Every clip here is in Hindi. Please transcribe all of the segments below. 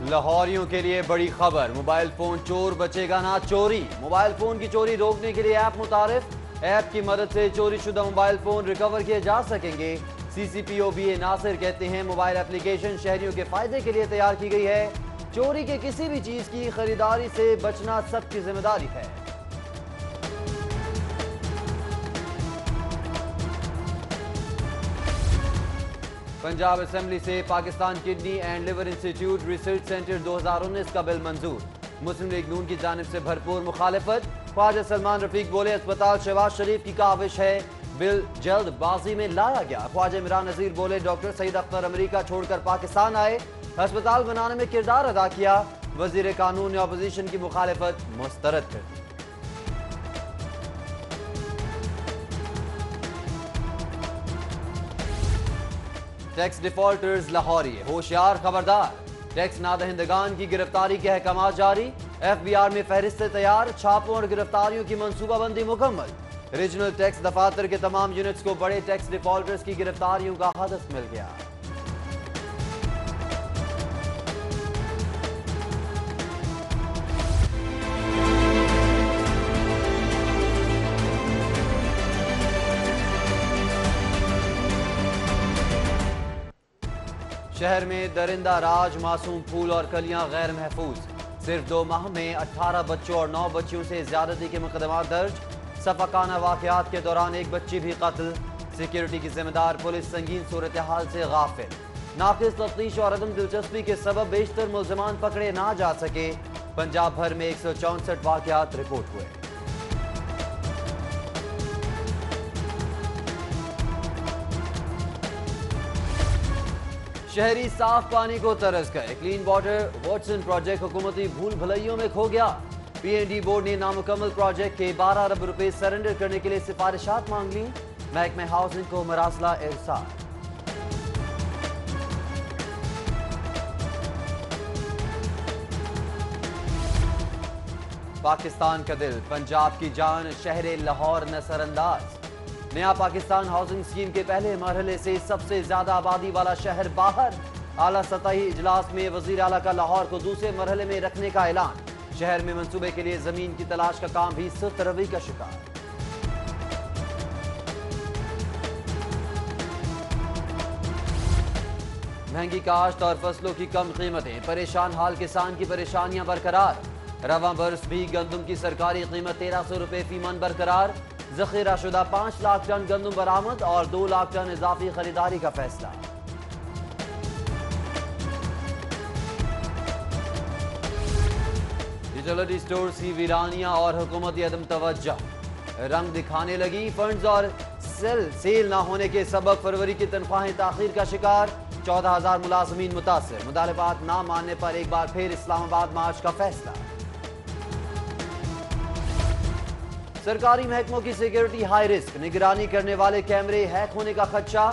लाहौरियों के लिए बड़ी खबर, मोबाइल फोन चोर बचेगा ना चोरी। मोबाइल फोन की चोरी रोकने के लिए ऐप मुतारिफ। ऐप की मदद से चोरी शुदा मोबाइल फोन रिकवर किए जा सकेंगे। CCPO BA नासिर कहते हैं मोबाइल एप्लीकेशन शहरियों के फायदे के लिए तैयार की गई है। चोरी के किसी भी चीज की खरीदारी से बचना सबकी जिम्मेदारी है। पंजाब असेंबली से Pakistan kidney and liver institute research centre 2019 का बिल मंजूर। मुस्लिम लीग नून की जानिब से भरपूर मुखालिफत। ख्वाजा सलमान रफीक बोले अस्पताल शहबाज शरीफ की काविश है, बिल जल्दबाजी में लाया गया। ख्वाजा इमरान नजीर बोले डॉक्टर सईद अख्तर अमेरिका छोड़कर पाकिस्तान आए, अस्पताल बनाने में किरदार अदा किया। वजीर कानून ने अपोजिशन की मुखालिफत मुस्तरद कर दी। टैक्स डिफॉल्टर्स लाहौरी होशियार खबरदार। टैक्स नादहिंदगान की गिरफ्तारी के अहकाम जारी। FBR में फहरिस्तें तैयार, छापों और गिरफ्तारियों की मनसूबाबंदी मुकम्मल। रीजनल टैक्स दफातर के तमाम यूनिट्स को बड़े टैक्स डिफॉल्टर्स की गिरफ्तारियों का हदफ मिल गया। शहर में दरिंदा राज, मासूम फूल और कलियां गैर महफूज। सिर्फ 2 माह में 18 बच्चों और 9 बच्चियों से ज्यादती के मुकदमात दर्ज। सफाकाना वाकयात के दौरान एक बच्ची भी कत्ल। सिक्योरिटी की जिम्मेदार पुलिस संगीन सूरत हाल से गाफिल। नाकिस तफ्तीश और अदम दिलचस्पी के सबब बेशतर मुल्ज़िमान पकड़े ना जा सके। पंजाब भर में 164 वाकयात रिपोर्ट हुए। शहरी साफ पानी को तरस गए। क्लीन वाटर वाटसन प्रोजेक्ट हुकूमती भूल भुलैयों में खो गया। PND बोर्ड ने नामुकम्मल प्रोजेक्ट के 12 अरब रुपए सरेंडर करने के लिए सिफारिशात मांग ली। महकमे हाउसिंग को मरासला इरसाल। पाकिस्तान का दिल, पंजाब की जान, शहर लाहौर नजरअंदाज। नया पाकिस्तान हाउसिंग स्कीम के पहले मरहले से सबसे ज्यादा आबादी वाला शहर बाहर। आला सतही इजलास में वजीर आला का लाहौर को दूसरे मरहले में रखने का ऐलान। शहर में मंसूबे के लिए जमीन की तलाश का काम भी सुस्त रवि का शिकार। महंगी काश्त और फसलों की कम कीमतें, परेशान हाल किसान की परेशानियां बरकरार। रवा बरस भी गंदम की सरकारी कीमत 1300 रुपए फी मन बरकरार। जखीरा शुदा 5 लाख टन गंदम बरामद और 2 लाख टन इजाफी खरीदारी का फैसला। यूटिलिटी स्टोर की वीरानियां और हुकूमती अदम तवज्जो रंग दिखाने लगी। फंड्स और सेल ना होने के सबब फरवरी की तनख्वाहें ताखीर का शिकार। 14,000 मुलाजमीन मुतासिर। मुतालबात ना मानने पर एक बार फिर इस्लामाबाद मार्च का फैसला। सरकारी महकमों की सिक्योरिटी हाई रिस्क, निगरानी करने वाले कैमरे हैक होने का खदशा।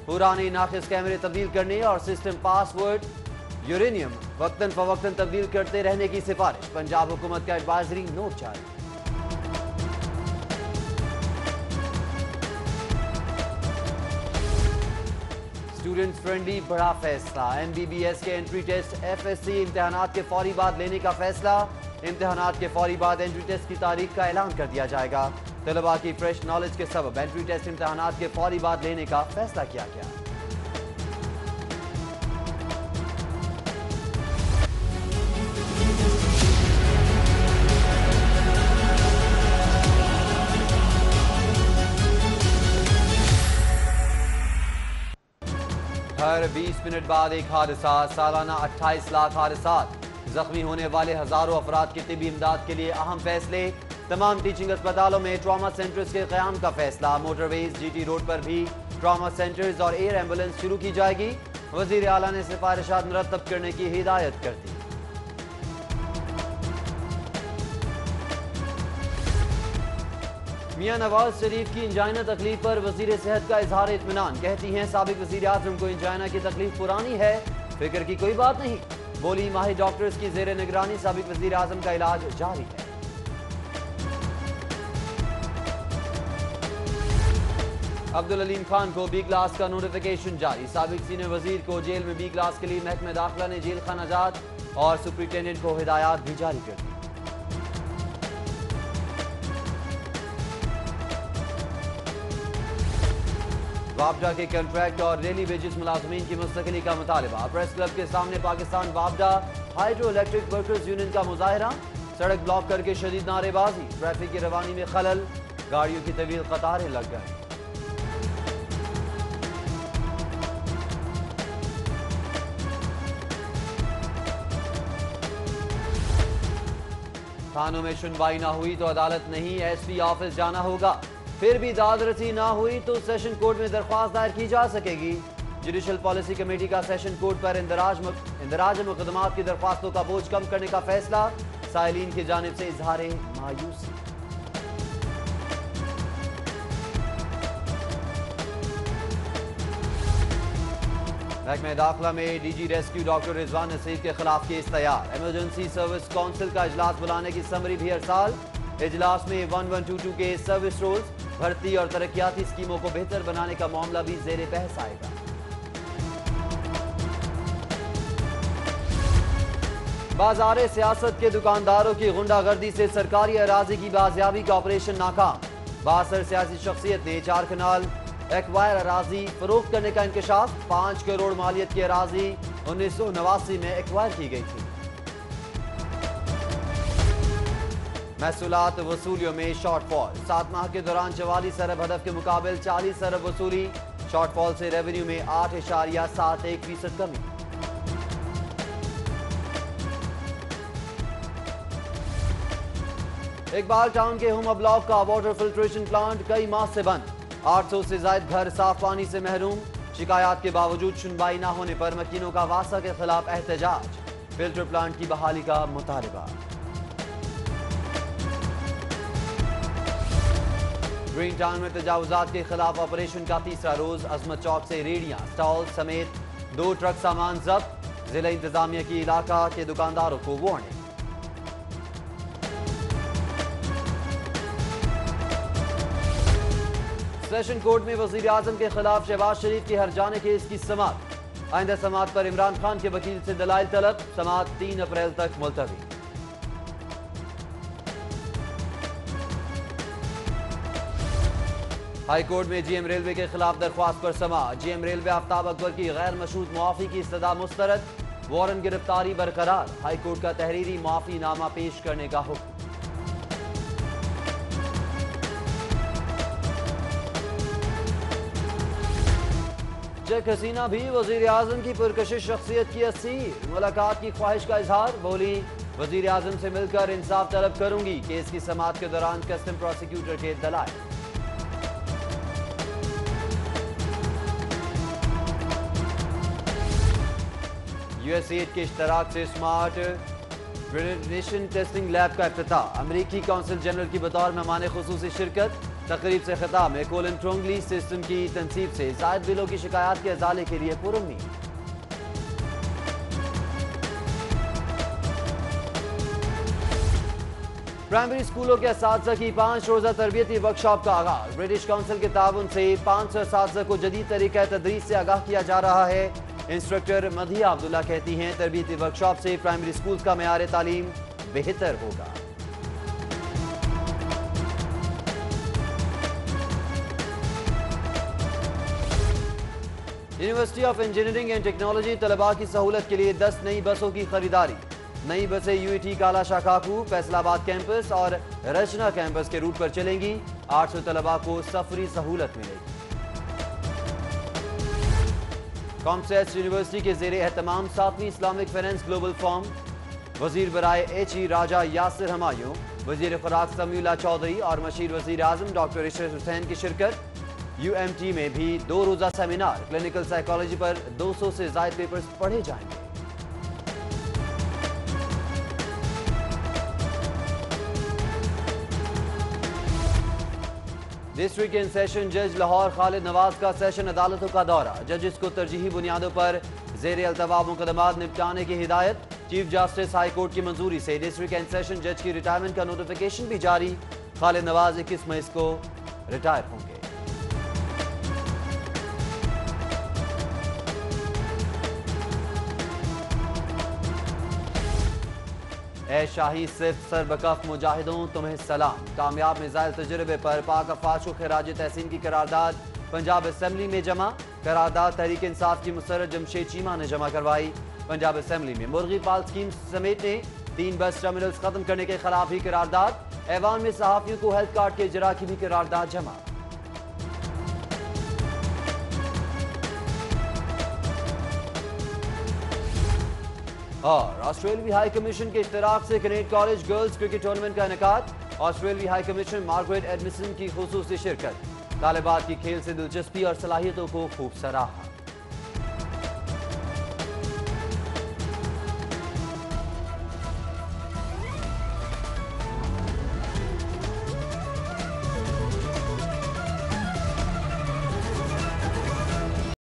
पुराने नाकिस कैमरे तब्दील करने और सिस्टम पासवर्ड यूरेनियम वक्तन फवक्तन तब्दील करते रहने की सिफारिश। पंजाब हुकूमत का एडवाइजरी नोट जारी। स्टूडेंट्स फ्रेंडली बड़ा फैसला। MBBS के एंट्री टेस्ट FSC इम्तिहानात के फौरी बाद लेने का फैसला। इम्तिहानात के फौरी बाद एंट्री टेस्ट की तारीख का ऐलान कर दिया जाएगा। तलबा की फ्रेश नॉलेज के सबब एंट्री टेस्ट इम्तिहानात के फौरी बाद लेने का फैसला किया गया। हर 20 मिनट बाद एक हादसा। सालाना 28 लाख हादसात। जख्मी होने वाले हजारों अफराद की तिबी इमदाद के लिए अहम फैसले। तमाम टीचिंग अस्पतालों में ट्रॉमा सेंटर्स के क़याम का फैसला। मोटरवेज GT रोड पर भी ट्रॉमा सेंटर्स और एयर एम्बुलेंस शुरू की जाएगी। वजीर आला ने सिफारिशात मुरतब करने की हिदायत कर दी। मियां नवाज शरीफ की इंजाइना तकलीफ पर वजीर सेहत का इजहार इत्मीनान। कहती हैं साबिक वजीर आजम को इंजाइना की तकलीफ पुरानी है, फिक्र की कोई बात नहीं। बोली माहिर डॉक्टर्स की जेर निगरानी साबिक वजीर आजम का इलाज जारी है। अब्दुल अलीम खान को B क्लास का नोटिफिकेशन जारी। साबिक सीनियर वजीर को जेल में B क्लास के लिए महकमे दाखिला ने जेल खाना आजाद और सुपरिटेंडेंट को हिदायत भी जारी कर दी। वापडा के कंट्रैक्ट और डेली वेजेस मुलाजमीन की मुस्तकिली का मुतालबा। प्रेस क्लब के सामने पाकिस्तान वापडा हाइड्रो इलेक्ट्रिक वर्कर्स यूनियन का मुजाहरा। सड़क ब्लॉक करके शदीद नारेबाजी, ट्रैफिक की रवानी में खलल, गाड़ियों की तवील कतारें लग गई। थानों में सुनवाई ना हुई तो अदालत नहीं, एसपी ऑफिस जाना होगा। फिर भी दादरसी ना हुई तो सेशन कोर्ट में दरख्वास्त दायर की जा सकेगी। जुडिशल पॉलिसी कमेटी का सेशन कोर्ट पर इंदराज मुकदमात की दरख्वास्तों का बोझ कम करने का फैसला। साइलिन की जानिब से इजहार मायूसी। महकमे दाखिला में DG rescue doctor Rizwan Naseer के खिलाफ केस तैयार। इमरजेंसी सर्विस काउंसिल का इजलास बुलाने की समरी भी हरसाल। इजलास में 1122 के सर्विस रोल्स, भर्ती और तरक्याती स्कीमों को बेहतर बनाने का मामला भी जेर बहस आएगा। बाजार सियासत के दुकानदारों की गुंडागर्दी से सरकारी अराजी की बाजियाबी का ऑपरेशन नाकाम। बासर सियासी शख्सियत ने 4 कनाल एक्वायर अराजी फरोख्त करने का इंकशाफ। 5 करोड़ मालियत की अराजी 1989 में एक्वायर की गई थी। महसूलात वसूलियों में शॉर्टफॉल। 7 माह के दौरान 44 अरब हदफ के मुकाबले 40 अरब वसूली। शॉर्टफॉल से रेवेन्यू में 8.71% कमी। इकबाल टाउन के हुमा ब्लॉक का वाटर फिल्ट्रेशन प्लांट कई माह से बंद। 800 से ज्यादा घर साफ पानी से महरूम। शिकायत के बावजूद सुनवाई न होने पर मकीनों का वासा के खिलाफ एहतजाज। फिल्टर प्लांट की बहाली का मुतालबा। ग्रीन टाउन में तजावुजात के खिलाफ ऑपरेशन का तीसरा रोज। अजमत चौक से रेडियां, स्टॉल समेत 2 ट्रक सामान जब्त। जिला इंतजामिया की इलाका के दुकानदारों को वार्निंग। सेशन कोर्ट में वजीर आजम के खिलाफ शहबाज शरीफ के हरजाने केस की समाअत। आइंदा समाअत पर इमरान खान के वकील से दलाइल तलब। समाअत 3 अप्रैल तक मुलतवी। हाई कोर्ट में जीएम रेलवे के खिलाफ दरख्वास्त पर समाअत। जीएम रेलवे आफ्ताब अकबर की गैर मशरूत मुआफी की इस्तदा मुस्तरद। वारंट गिरफ्तारी बरकरार। हाई कोर्ट का तहरीरी मुआफी नामा पेश करने का हुक्म। शेख हसीना भी वजीर आजम की पुरकशिश शख्सियत की असीर। मुलाकात की ख्वाहिश का इजहार। बोली, वजीर आजम से मिलकर इंसाफ तलब करूंगी। केस की समाअत के दौरान कस्टम प्रोसिक्यूटर के दलाइल। यूएसएड के इश्तराक से स्मार्ट ग्रेजुएशन टेस्टिंग लैब का इफ्तिताह। अमरीकी काउंसिल जनरल की बतौर मेहमान खुसूसी शिरकत। तकरीब से खिताब में कोलन ट्रोंगली सिस्टम की तनसीब से जायद बिलों की शिकायत के अजाले के लिए पुरुम्मीद। प्राइमरी स्कूलों के असातिज़ा की 5 रोज़ा तरबियती वर्कशॉप का आगाज। ब्रिटिश काउंसिल के ताउन से 500 असातिज़ा को जदीद तरीक़ा तदरीस से आगाह किया जा रहा है। इंस्ट्रक्टर मधिया अब्दुल्ला कहती हैं, तरबियती वर्कशॉप से प्राइमरी स्कूल का मेयार तालीम बेहतर होगा। University of engineering and technology तलबा की सहूलत के लिए 10 नई बसों की खरीदारी। नई बसें यूईटी काला शाकाकू, फैसलाबाद कैंपस और रचना कैंपस के रूट पर चलेंगी। 800 तलबा को सफरी सहूलत मिलेगी। कॉमसेस यूनिवर्सिटी के जेर एहतमाम 7वीं इस्लामिक फाइनेंस ग्लोबल फॉर्म। वजीर बराए HE राजा यासिर हमायूं, वजीर खुराक समीउल्लाह चौधरी और मशीर वजीर आजम डॉक्टर इशरत हुसैन की शिरकत। UMT में भी 2 रोज़ा सेमिनार। क्लिनिकल साइकोलॉजी पर 200 से ज्यादा पेपर्स पढ़े जाएंगे। डिस्ट्रिक्ट इन सेशन जज लाहौर खालिद नवाज का सेशन अदालतों का दौरा। जजेस को तरजीही बुनियादों पर जेर अल्तवा मुकदमात निपटाने की हिदायत। चीफ जस्टिस हाई कोर्ट की मंजूरी से डिस्ट्रिक्ट एंड सेशन जज की रिटायरमेंट का नोटिफिकेशन भी जारी। खालिद नवाज 21 मई को रिटायर होंगे। ए शाही सिर्फ सरबकफ मुजाहिदों तुम्हें सलाम। कामयाब मिसाइल तजुर्बे पर पाक अफवाज को खराज तहसीन की करारदाद पंजाब असम्बली में जमा। करारदाद तहरीक इंसाफ की मुसर्रत जमशेद चीमा ने जमा करवाई। पंजाब असम्बली में मुर्गी पाल स्कीम समेत 3 बस टर्मिनल्स खत्म करने के खिलाफ ही करारदाद। ऐवान में सहाफियों को हेल्थ कार्ड के इजरा की भी करारदाद जमा। और ऑस्ट्रेलियाई हाई कमीशन के इश्तराक से cadet college girls cricket tournament का इनेकाद। ऑस्ट्रेलियाई हाई कमीशन मार्गरेट एडमिसन की खुसूसी शिरकत। तालिबात की खेल से दिलचस्पी और सलाहियतों को खूब सराहा।